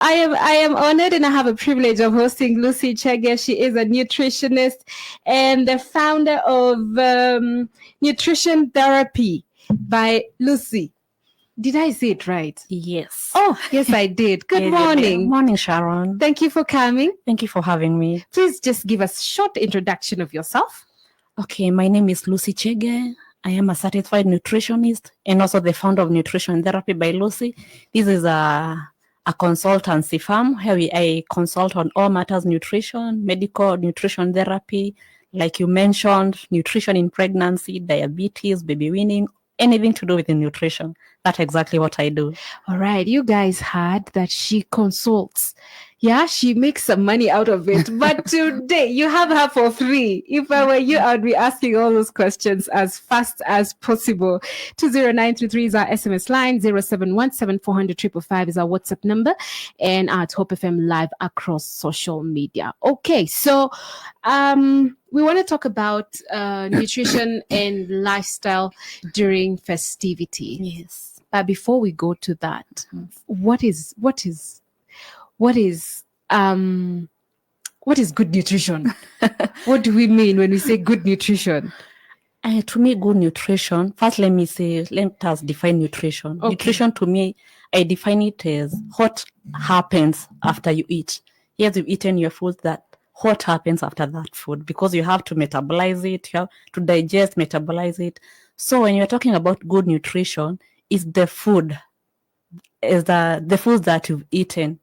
I am honored, and I have a privilege of hosting Lucy Chege. She is a nutritionist and the founder of Nutrition Therapy by Lucy. Did I say it right? Yes. Oh, yes, I did. Good morning. Good morning, Sharon. Thank you for coming. Thank you for having me. Please just give us a short introduction of yourself. Okay, my name is Lucy Chege. I am a certified nutritionist and also the founder of Nutrition Therapy by Lucy. This is a consultancy firm where I consult on all matters nutrition, medical nutrition therapy, like you mentioned, nutrition in pregnancy, diabetes, baby weaning, anything to do with the nutrition. That's exactly what I do. All right. You guys heard that she consults. Yeah, she makes some money out of it. But today you have her for free. If I were you, I'd be asking all those questions as fast as possible. 20933 is our SMS line. 0717 400 555 is our WhatsApp number. And our Top FM live across social media. Okay, so we want to talk about nutrition and lifestyle during festivity. Yes. But before we go to that, what is good nutrition? What do we mean when we say good nutrition? To me, good nutrition, first let us define nutrition. Okay. Nutrition to me, I define it as what happens after you eat. Yes, you've eaten your food, that what happens after that food, because you have to metabolize it, you have to digest, metabolize it. So when you're talking about good nutrition, it's the food, is the foods that you've eaten,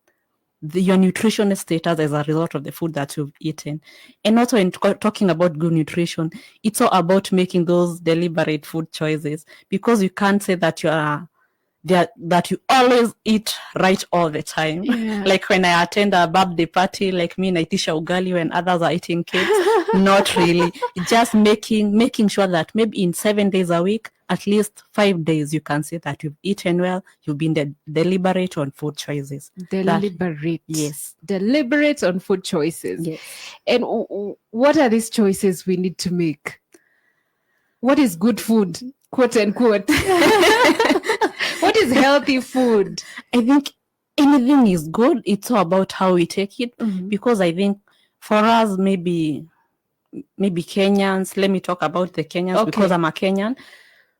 your nutritional status as a result of the food that you've eaten. And also in talking about good nutrition, it's all about making those deliberate food choices, because you can't say that that you always eat right all the time. Yeah. Like when I attend a birthday party, like me, naitisha ugali when others are eating cakes. Not really. Just making sure that maybe in 7 days a week, at least 5 days, you can say that you've eaten well, you've been deliberate on food choices. Deliberate. Yes. Deliberate on food choices. Yes. And what are these choices we need to make? What is good food, quote unquote? What is healthy food? I think anything is good. It's all about how we take it. Mm-hmm. Because I think for us, maybe Kenyans, let me talk about the Kenyans, okay, because I'm a Kenyan.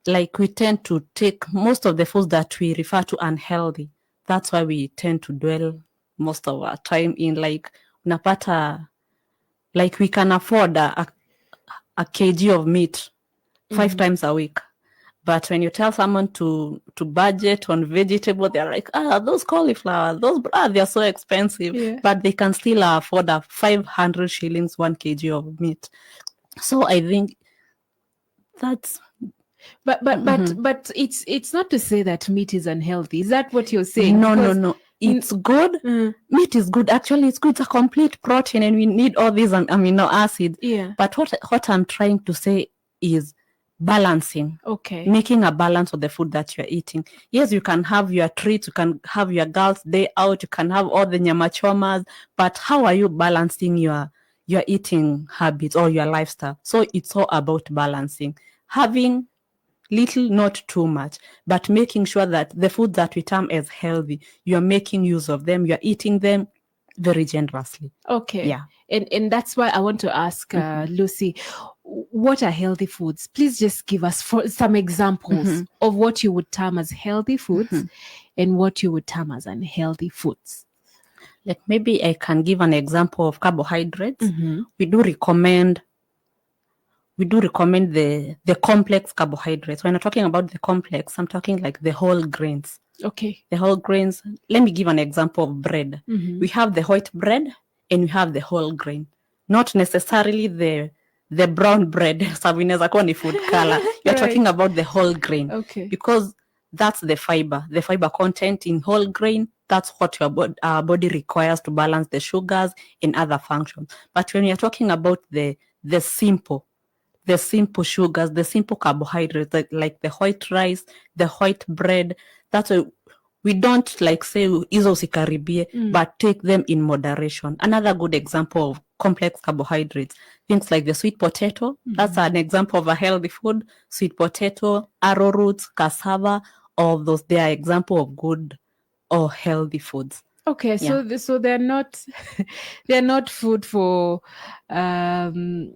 Like we tend to take most of the foods that we refer to unhealthy. That's why we tend to dwell most of our time in like unapata, like we can afford a kg of meat 5 times a week. But when you tell someone to budget on vegetable, they're like, those cauliflower, they're so expensive. Yeah. But they can still afford a 500 shillings 1 kg of meat. So I think that's... But it's not to say that meat is unhealthy. Is that what you're saying? No. It's good. Meat is good. Actually, it's good. It's a complete protein, and we need all these amino acids. Yeah. But what I'm trying to say is balancing. Okay. Making a balance of the food that you're eating. Yes, you can have your treats, you can have your girls' day out, you can have all the nyama chomas, but how are you balancing your eating habits or your lifestyle? So it's all about balancing. Having little, not too much, but making sure that the food that we term as healthy, you're making use of them, you're eating them very generously. Okay. Yeah. And that's why I want to ask Lucy, what are healthy foods? Please just give us some examples of what you would term as healthy foods and what you would term as unhealthy foods. Like maybe I can give an example of carbohydrates. We do recommend the complex carbohydrates. When I'm talking about the complex, I'm talking like the whole grains. Okay. The whole grains. Let me give an example of bread. We have the white bread and we have the whole grain. Not necessarily the brown bread. Sabineza kwa ni food color. You're right. Talking about the whole grain. Okay. Because that's the fiber content in whole grain. That's what our body requires to balance the sugars and other functions. But when you're talking about the simple sugars, the simple carbohydrates, like the white rice, the white bread, that's why we don't like say hizo usikaribie, but take them in moderation. Another good example of complex carbohydrates, things like the sweet potato, that's an example of a healthy food. Sweet potato, arrowroots, cassava, all of those, they are example of good or healthy foods. Okay, so they're not they're not food for the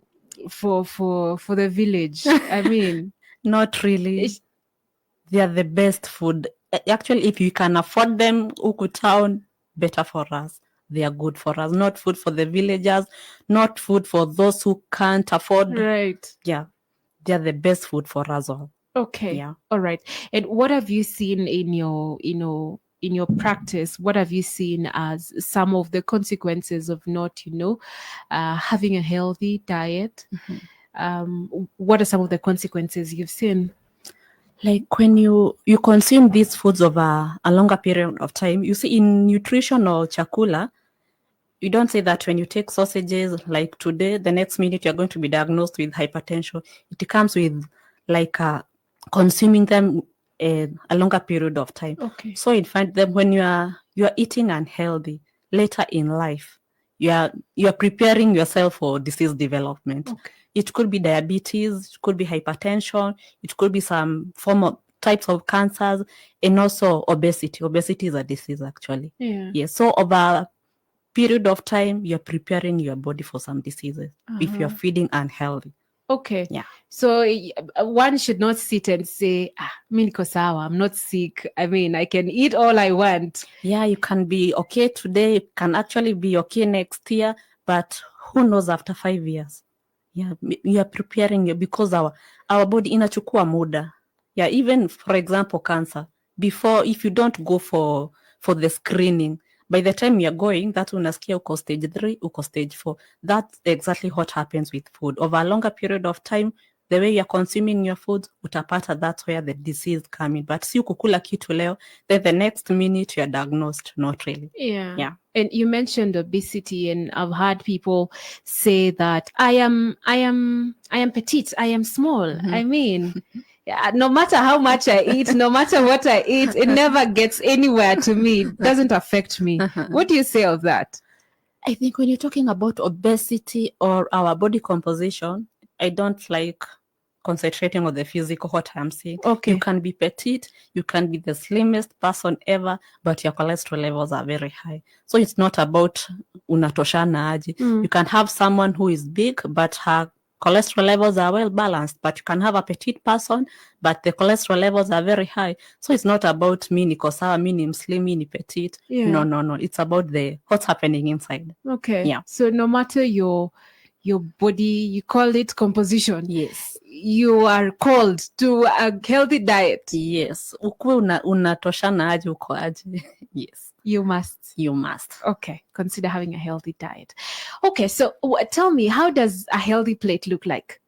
village. I mean, Not really. They are the best food. Actually, if you can afford them, Uku town, better for us. They are good for us. Not food for the villagers, not food for those who can't afford. right. Yeah, they are the best food for us all. Okay. Yeah. All right. And what have you seen in your, in your practice? What have you seen as some of the consequences of not, having a healthy diet? What are some of the consequences you've seen? Like when you consume these foods over a longer period of time, you see in nutrition or chakula, you don't say that when you take sausages like today, the next minute you're going to be diagnosed with hypertension. It comes with like consuming them a longer period of time. Okay. So in fact, that when you are eating unhealthy later in life, you are preparing yourself for disease development. Okay. It could be diabetes, it could be hypertension, it could be some form of types of cancers, and also obesity. Obesity is a disease actually. Yeah. Yeah. So over period of time, you're preparing your body for some diseases if you're feeding unhealthy. Okay. Yeah. So one should not sit and say, mi niko sawa, I'm not sick. I mean, I can eat all I want. Yeah, you can be okay today, you can actually be okay next year, but who knows after 5 years? Yeah, you are preparing you because our body inachukua muda. Yeah, even for example, cancer. Before, if you don't go for the screening, by the time you're going, that's unasikia uko stage 3, uko stage 4. That's exactly what happens with food. Over a longer period of time, the way you're consuming your food, utapata, that's where the disease coming. But si ukukula kitu leo, then the next minute you're diagnosed. Not really. Yeah. Yeah. And you mentioned obesity, and I've heard people say that I am petite, I am small. I mean, no matter how much I eat, no matter what I eat, it never gets anywhere to me. It doesn't affect me. What do you say of that? I think when you're talking about obesity or our body composition, I don't like concentrating on the physical, what I'm saying. Okay. You can be petite, you can be the slimmest person ever, but your cholesterol levels are very high. So it's not about unatoshana aje. You can have someone who is big, but her cholesterol levels are well balanced, but you can have a petite person, but the cholesterol levels are very high. So it's not about me niko sawa, me ni slim, me ni petite. Yeah. No. It's about what's happening inside. Okay. Yeah. So no matter your body, you call it composition. Yes. You are called to a healthy diet. Yes. Ukuwe unatoshana aje, uko aje. Yes. You must. You must. Okay. Consider having a healthy diet. Okay. So tell me, how does a healthy plate look like?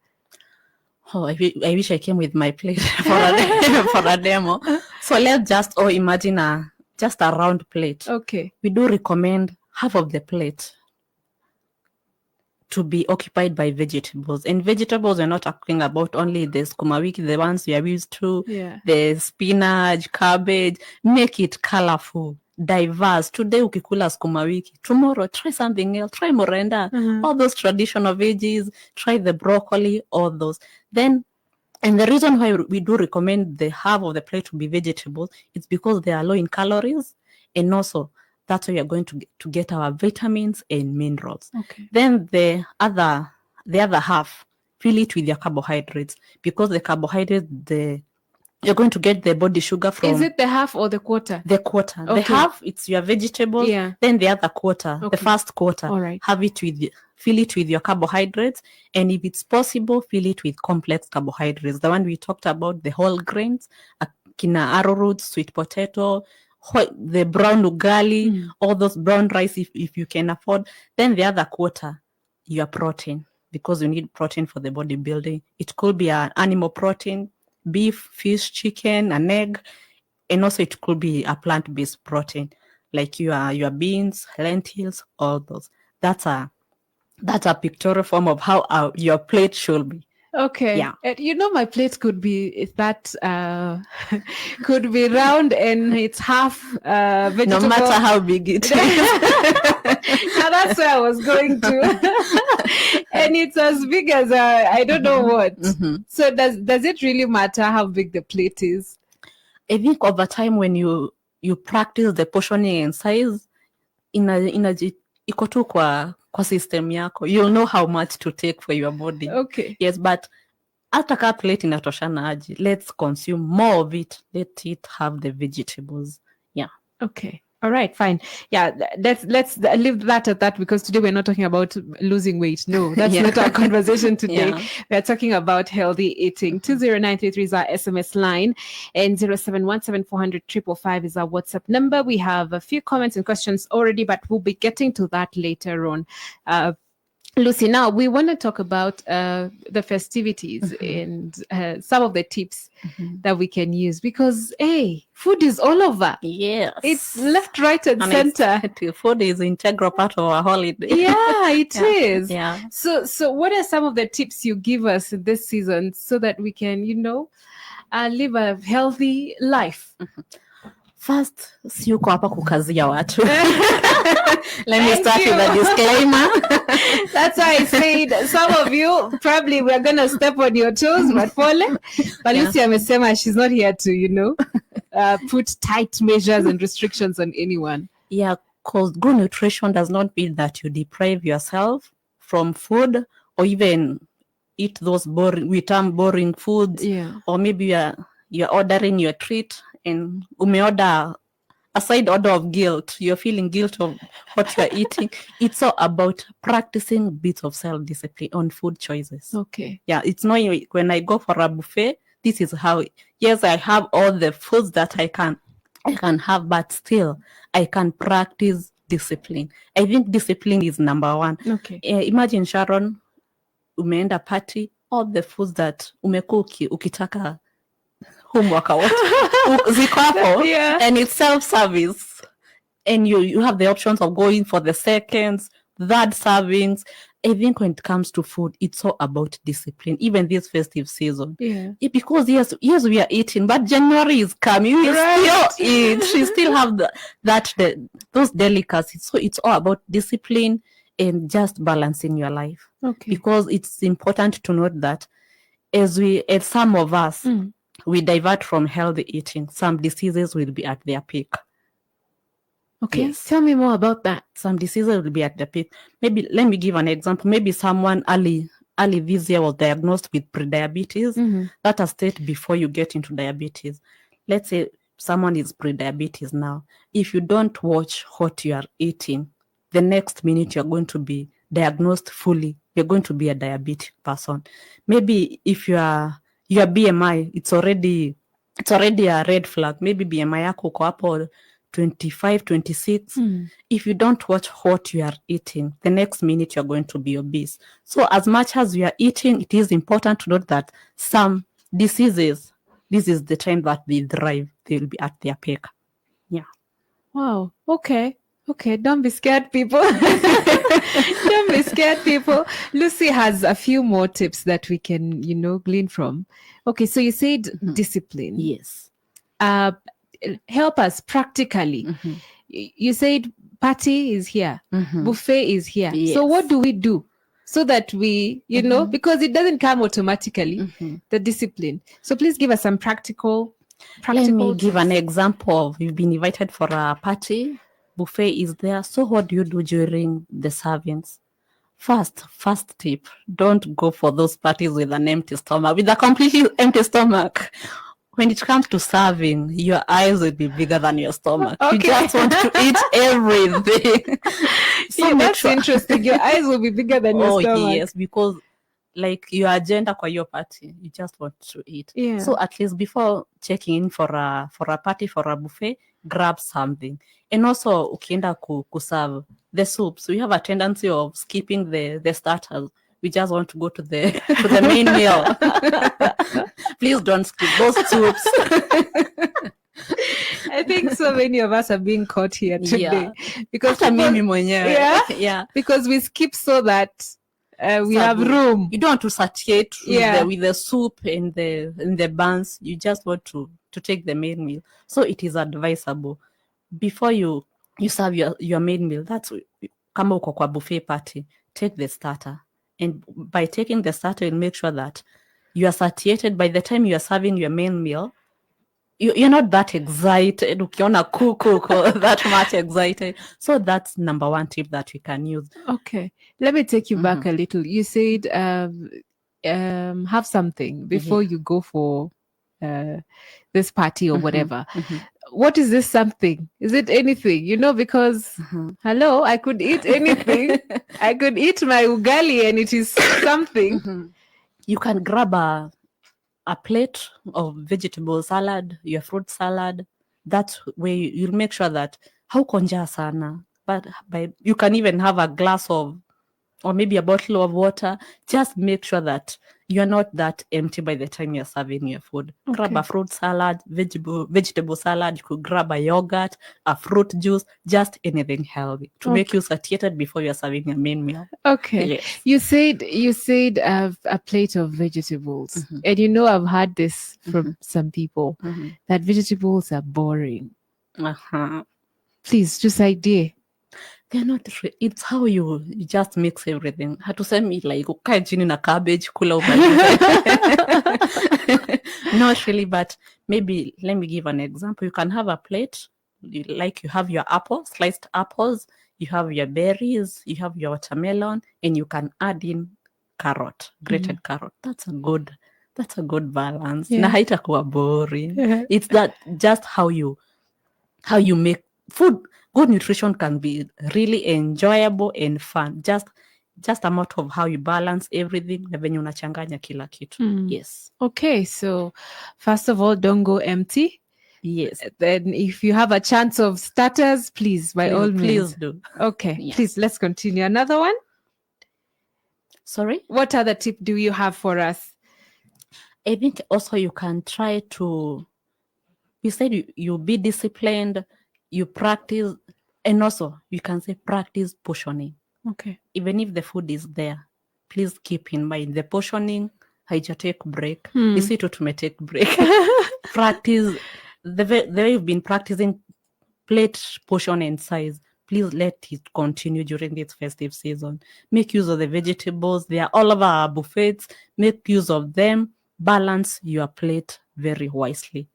Oh, I wish I came with my plate for a demo. So let's just imagine just a round plate. Okay. We do recommend half of the plate to be occupied by vegetables. And vegetables, we're not talking about only the sukuma wiki, the ones we are used to, the spinach, cabbage. Make it colorful, diverse. Today ukikula sukuma wiki, tomorrow try something else, try morenda, all those traditional veggies, try the broccoli, all those. Then, and the reason why we do recommend the half of the plate to be vegetables is because they are low in calories, and also that's where you're going to get our vitamins and minerals. Okay. Then the other half, fill it with your carbohydrates, because the carbohydrates, you're going to get the body sugar from. Is it the half or the quarter? The quarter. Okay. The half, it's your vegetables. Yeah. Then the other quarter, the first quarter, all right, fill it with your carbohydrates. And if it's possible, fill it with complex carbohydrates. The one we talked about, the whole grains, kina arrowroot, sweet potato, the brown ugali, all those brown rice if you can afford. Then the other quarter, your protein, because you need protein for the bodybuilding. It could be an animal protein, beef, fish, chicken, an egg, and also it could be a plant-based protein, like your beans, lentils, all those. That's a pictorial form of how your plate should be. Okay. Yeah. My plate could be that could be round and it's half vegetable. No matter how big it is. Now that's where I was going to. And it's as big as I don't know what. So does it really matter how big the plate is? I think over time when you practice the portioning and size, iko tu kwa system yako. You'll know how much to take for your body. Okay. Yes, but hata kaa plate inatoshana aje, let's consume more of it. Let it have the vegetables. Yeah. Okay. All right, fine. Yeah, let's leave that at that, because today we're not talking about losing weight. No, that's not our conversation today. Yeah. We're talking about healthy eating. 20933 is our SMS line, and 0717400555 is our WhatsApp number. We have a few comments and questions already, but we'll be getting to that later on. Lucy, now we want to talk about the festivities and some of the tips that we can use, because, hey, food is all over. Yes. It's left, right, and center. Food is an integral part of our holiday. Yeah, it is. Yeah. So what are some of the tips you give us this season so that we can, live a healthy life? First, siyuko hapa kukazia watu. Let me start with a disclaimer. That's why I said some of you probably we're going to step on your toes, but Pole. But Lucy amesema she's not here to, put tight measures and restrictions on anyone. Yeah, because good nutrition does not mean that you deprive yourself from food or even eat those boring foods. Yeah. Or maybe you're ordering your treat and umeorder a side order of guilt. You're feeling guilt of what you're eating. It's all about practicing bits of self-discipline on food choices. Okay. Yeah, it's not when I go for a buffet, this is how, yes, I have all the foods that I can have, but still I can practice discipline. I think discipline is number one. Okay. Imagine, Sharon, umeenda party, all the foods that umekuwa ukitaka homework out ziko hapo, and it's self-service, and you have the options of going for the seconds, third servings. I think when it comes to food, it's all about discipline, even this festive season. Yeah. Because yes, we are eating, but January is coming. We still eat. We still have those delicacies. So it's all about discipline and just balancing your life. Okay. Because it's important to note that as some of us, we divert from healthy eating, some diseases will be at their peak. Okay. Yes. Tell me more about that. Some diseases will be at the peak. Maybe let me give an example. Maybe someone early this year was diagnosed with prediabetes. That a state before you get into diabetes. Let's say someone is prediabetes now. If you don't watch what you are eating, the next minute you're going to be diagnosed fully. You're going to be a diabetic person. Maybe if your BMI, it's already a red flag. Maybe BMI yako uko hapo 25, 26. If you don't watch what you are eating, the next minute you're going to be obese. So as much as you are eating, it is important to note that some diseases, this is the time that they thrive. They'll be at their peak. Yeah. Wow. Okay. Don't be scared, people. Don't be scared, people. Lucy has a few more tips that we can, glean from. Okay, so you said discipline. Yes. Help us practically. You said party is here, buffet is here. Yes. So what do we do so that we, because it doesn't come automatically, the discipline. So please give us some practical. Let me give an example of you've been invited for a party. Buffet is there. So what do you do during the servings? First tip, don't go for those parties with an empty stomach, with a completely empty stomach. When it comes to serving, your eyes will be bigger than your stomach. Okay. You just want to eat everything. So that's interesting. Your eyes will be bigger than your stomach. Oh, yes, because like your agenda for your party, you just want to eat. Yeah. So at least before checking in for a party, for a buffet, grab something. And also, ukienda kuserve the soups, we have a tendency of skipping the starters. We just want to go to the main meal. Please don't skip those soups. I think so many of us are being caught here today. Because because we skip so that we have room. You don't want to satiate with the soup and the buns. You just want to take the main meal. So it is advisable before you serve your main meal. That's kama uko kwa buffet party, take the starter. And by taking the starter, you'll make sure that you are satiated. By the time you are serving your main meal, you're not that excited. Ukiona kuku that much excited. So that's number one tip that we can use. Okay, let me take you back a little. You said have something before you go for this party or whatever. What is this something? Is it anything? You know, because hello, I could eat anything. I could eat my ugali and it is something. You can grab a plate of vegetable salad, your fruit salad. That's where you'll make sure that hauko njaa sana. But you can even have a glass of, or maybe a bottle of water. Just make sure that you're not that empty by the time you're serving your food. Okay. Grab a fruit salad, vegetable salad. You could grab a yogurt, a fruit juice, just anything healthy to make you satiated before you're serving your main meal. Okay. Yes. You said a plate of vegetables. And you know, I've heard this from some people that vegetables are boring. Please, just idea. They're not. It's how you just mix everything. Hatusemi like ukae chini na cabbage kula Not really, but maybe let me give an example. You can have a plate, like you have your apples, sliced apples, you have your berries, you have your watermelon, and you can add in carrot, grated carrot. That's a good balance. Na haitakuwa boring. It's that just how you make food. Good nutrition can be really enjoyable and fun. Just a matter of how you balance everything na venye unachanganya kila kitu. Yes. Okay, so first of all, don't go empty. Yes. Then if you have a chance of starters, please, by all means. Please do. Okay, yes. Please, let's continue. Another one? Sorry? What other tip do you have for us? I think also you can try to, you said you be disciplined, you practice, and also you can say practice portioning. Okay. Even if the food is there, please keep in mind the portioning. Haija take break. Isi tu take break. Practice the way you've been practicing plate portion and size. Please let it continue during this festive season. Make use of the vegetables. They are all over our buffets. Make use of them. Balance your plate very wisely.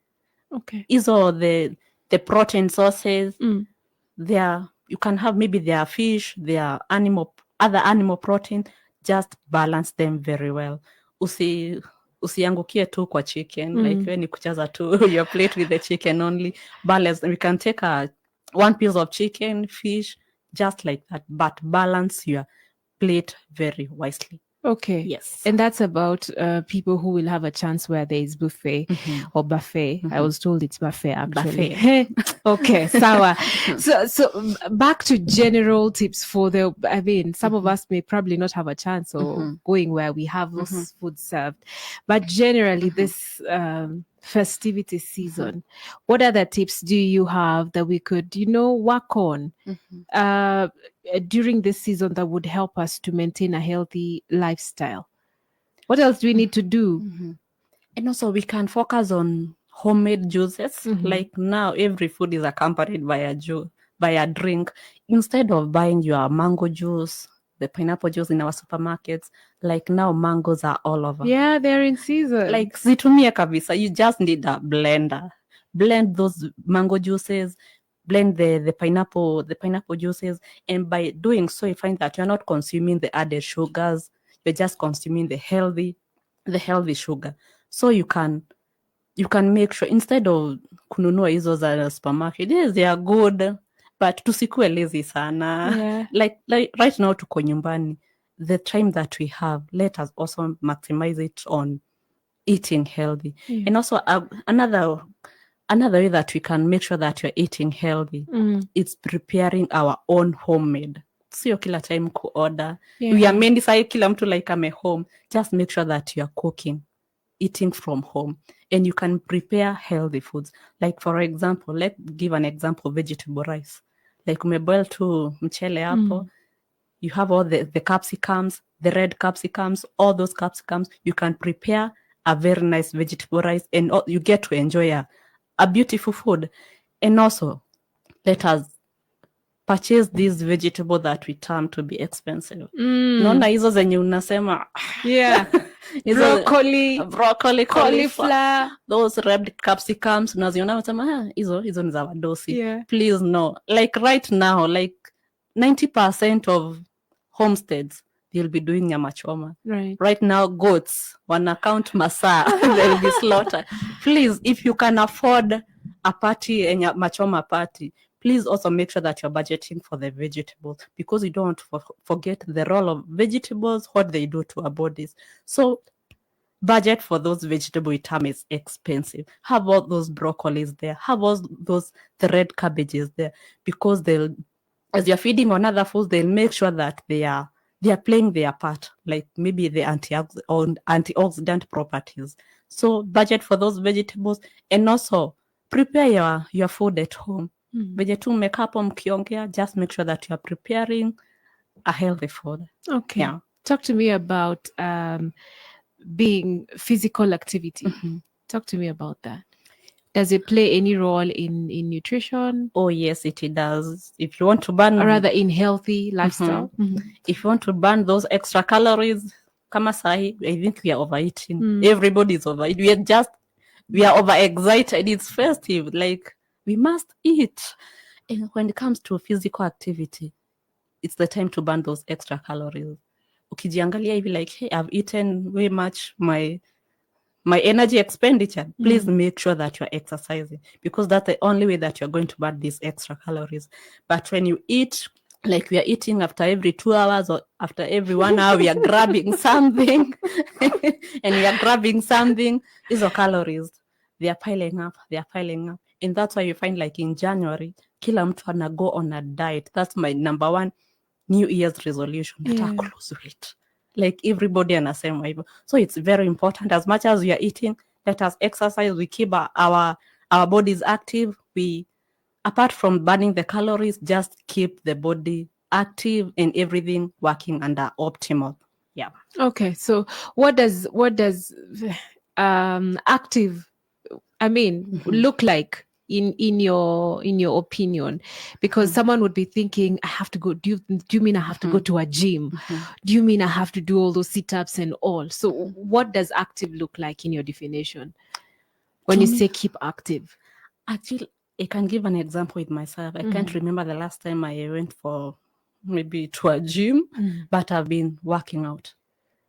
Okay. These are the protein sources. You can have maybe their fish, their other animal protein. Just balance them very well. Usiangukie tu kwa chicken. Like when you kujaza tu your plate with the chicken only. Balance. We can take one piece of chicken, fish, just like that. But balance your plate very wisely. Okay. Yes. And that's about people who will have a chance where there is buffet or buffet. I was told it's buffet actually. Buffet. Okay, sour. So back to general tips for some of us may probably not have a chance or going where we have those food served. But generally this festivity season, what other tips do you have that we could, work on during this season that would help us to maintain a healthy lifestyle? What else do we need to do? And also we can focus on homemade juices. Like now every food is accompanied by a drink. Instead of buying your mango juice, the pineapple juice in our supermarkets, like now mangoes are all over. Yeah, they're in season. Like zitumia kabisa, you just need a blender. Blend those mango juices, blend the pineapple juices, and by doing so you find that you're not consuming the added sugars, you're just consuming the healthy sugar. So you can make sure, instead of kununua hizo za supermarket, yes, they are good, but tusikue lazy sana. Yeah. Like right now tuko nyumbani, the time that we have, let us also maximize it on eating healthy. And also another way that we can make sure that you're eating healthy is preparing our own homemade. Sio kila time order. We are many sai kila mtu like ame home. Just make sure that you are cooking, eating from home, and you can prepare healthy foods. Like for example, let's give an example, vegetable rice. Like umeboil tu mchele hapo. You have all the capsicums, the red capsicums, all those capsicums. You can prepare a very nice vegetable rice, and you get to enjoy a beautiful food. And also, let us purchase these vegetables that we term to be expensive. Naona hizo zenye unasema Yeah. broccoli, cauliflower, those red capsicums unaziona unasema hizo ni za wadosi. Yeah. Please no. Like right now, like 90% of homesteads they'll be doing nyama choma. Right now goats wana count masaa they'll be slaughtered. Please, if you can afford a party, a nyama choma party, please also make sure that you're budgeting for the vegetables, because you don't forget the role of vegetables, what they do to our bodies. So budget for those vegetable item is expensive. How about those broccolis there? How about the red cabbages there? Because they'll, as you're feeding on other foods, they'll make sure that they are playing their part, like maybe the antioxidant properties. So budget for those vegetables, and also prepare your food at home. Venye tu mmekaa hapo mkiongea, just make sure that you are preparing a healthy food. Okay. Yeah. Talk to me about being physical activity. Talk to me about that. Does it play any role in nutrition? Oh yes, it does. If you want to burn, or rather in healthy lifestyle. If you want to burn those extra calories, kama sahi, I think we are overeating. Everybody is overeating. We are overexcited. It's festive. Like, we must eat. And when it comes to physical activity, it's the time to burn those extra calories. Ukijiangalia hivi like, hey, I've eaten way much my energy expenditure. Please make sure that you're exercising, because that's the only way that you're going to burn these extra calories. But when you eat, like we are eating after every 2 hours or after every 1 hour, we are grabbing something and we are grabbing something. These are calories. They are piling up. And that's why you find like in January, kila mtu ana go on a diet. That's my number one New Year's resolution. Nataka lose weight. Like everybody anasema hivyo. So it's very important. As much as we are eating, let us exercise. We keep our bodies active. We, apart from burning the calories, just keep the body active and everything working under optimal. Yeah. Okay. So what does active, look like in your opinion? Because someone would be thinking, I have to go. Do you mean I have to go to a gym? Do you mean I have to do all those sit-ups and all? So what does active look like in your definition when you say keep active? Actually, I can give an example with myself. I can't remember the last time I went for maybe to a gym, but I've been working out.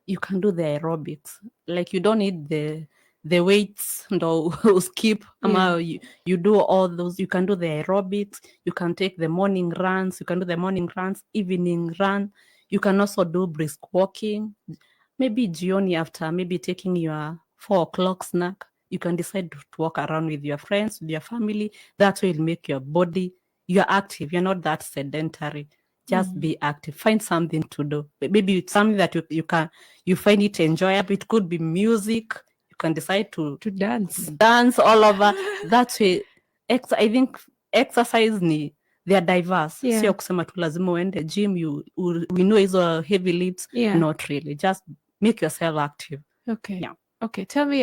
You can do the aerobics. Like, you don't need the weights, no skip. You do all those. You can do the aerobics. You can take the morning runs. You can do the morning runs, evening run. You can also do brisk walking. Maybe jioni, after maybe taking your 4 o'clock snack, you can decide to walk around with your friends, with your family. That will make your body, you're active. You're not that sedentary. Just be active. Find something to do. Maybe it's something that you find it enjoyable. It could be music. You can decide to dance all over. That way, I think exercise they are diverse. Sio kusema tu lazima uende gym. We know hizo heavy lifts. Not really. Just make yourself active. Okay. Yeah. Okay, tell me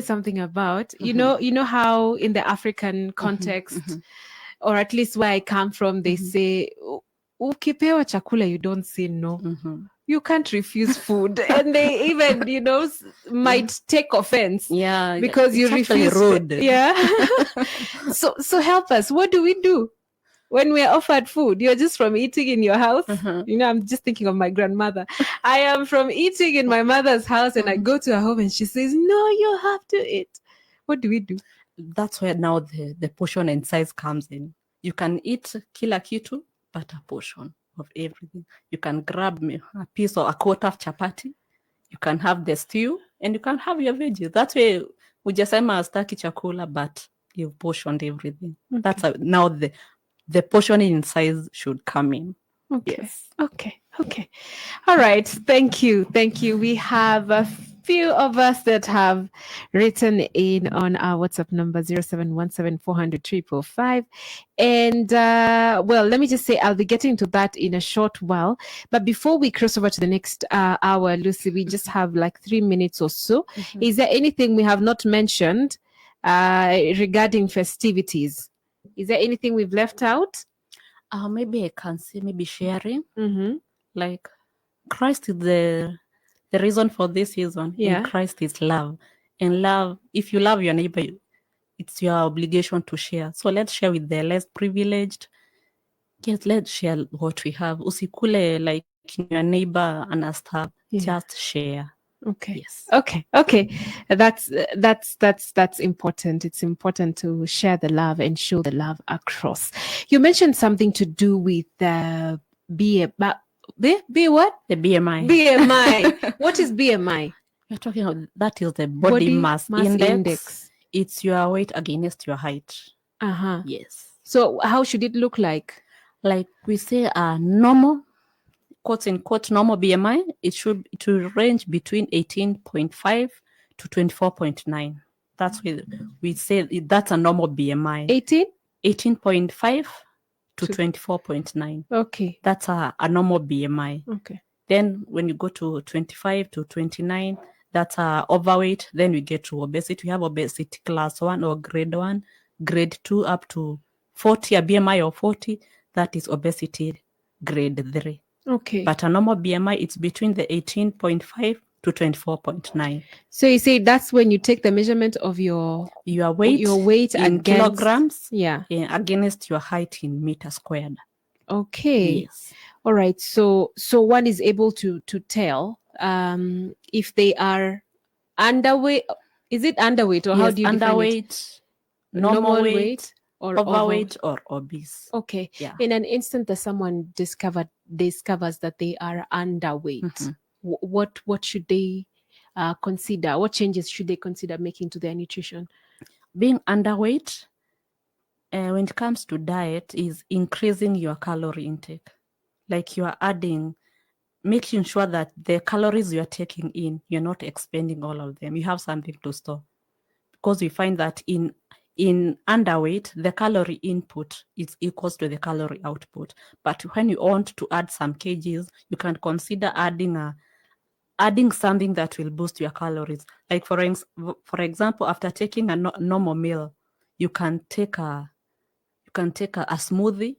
something about, you know how in the African context, or at least where I come from, they say, ukipewa chakula, you don't say no. You can't refuse food. And they even, might take offense. Yeah. Because you refuse. Rude. Yeah. So help us. What do we do when we're offered food? You're just from eating in your house. I'm just thinking of my grandmother. I am from eating in my mother's house, and I go to her home and she says, no, you have to eat. What do we do? That's where now the portion and size comes in. You can eat kila kitu, but a portion of everything. You can grab a piece or a quarter of chapati. You can have the stew, and you can have your veggies. That way, ujasema astaki chakula, but you've portioned everything. Okay. That's now the portioning in size should come in. Okay. Yes. Okay. All right. Thank you. We have a few of us that have written in on our WhatsApp number 0717400455. And let me just say I'll be getting to that in a short while. But before we cross over to the next hour, Lucy, we just have like 3 minutes or so. Is there anything we have not mentioned regarding festivities? Is there anything we've left out? Maybe I can say maybe sharing. Mm-hmm. Like Christ is the reason for this season. Yeah. And Christ is love. And love, if you love your neighbor, it's your obligation to share. So let's share with the less privileged. Yes, let's share what we have. Usikule like your neighbor and stuff. Yeah. Just share. Okay. Yes. Okay. That's important. It's important to share the love and show the love across. You mentioned something to do with what? The BMI. BMI. What is BMI? We're talking about that is the body mass index. It's your weight against your height. Uh-huh. Yes. So how should it look like? Like we say normal, quote unquote, normal BMI, it will range between 18.5 to 24.9. That's what we say that's a normal BMI. 18.5 to 24.9. Okay. That's a normal BMI. Okay. Then when you go to 25 to 29, that's overweight. Then we get to obesity. We have obesity class 1 or grade 1, grade 2 up to 40, a BMI of 40. That is obesity grade 3. Okay. But a normal BMI, it's between the 18.5 to 24.9. So you say that's when you take the measurement of your weight in against, kilograms, yeah, against your height in meter squared. Okay. Yes. All right. So one is able to tell if they are underweight. Is it underweight or how do you underweight, define it? normal weight, or overweight or obese. Okay. Yeah. In an instant that someone discovers that they are underweight, Mm-hmm. what should they consider? What changes should they consider making to their nutrition? Being underweight, when it comes to diet, is increasing your calorie intake. Like you are making sure that the calories you're taking in, you're not expending all of them. You have something to store. Because we find that in underweight, the calorie input is equals to the calorie output. But when you want to add some kgs, you can consider adding something that will boost your calories. Like for example, after taking a normal meal, you can take a smoothie,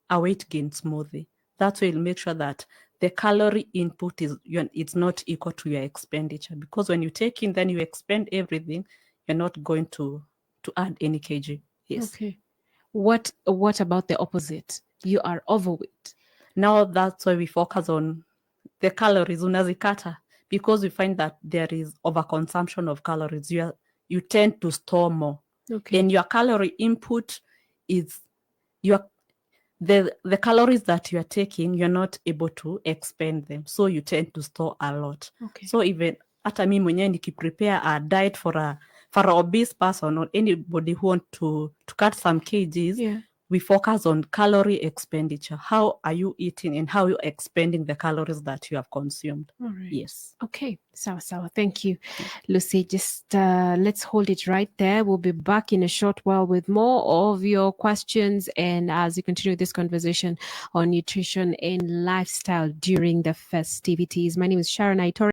a weight gain smoothie. That will make sure that the calorie input it's not equal to your expenditure, because when you take in, then you expend everything. You're not going to add any kg. Yes. Okay. What about the opposite? You are overweight. Now that's why we focus on the calories unazikata, because we find that there is overconsumption of calories. You tend to store more. Okay. And your calorie input is the calories that you are taking, you're not able to expend them, so you tend to store a lot. Okay. So even hata mimi mwenyewe nikiprepare a diet for an obese person or anybody who want to cut some kgs, Yeah. we focus on calorie expenditure. How are you eating and how you're expending the calories that you have consumed? All right. Yes. Okay. Sawa. Thank you, Lucy. Just let's hold it right there. We'll be back in a short while with more of your questions, and as we continue this conversation on nutrition and lifestyle during the festivities. My name is Sharon Aitori.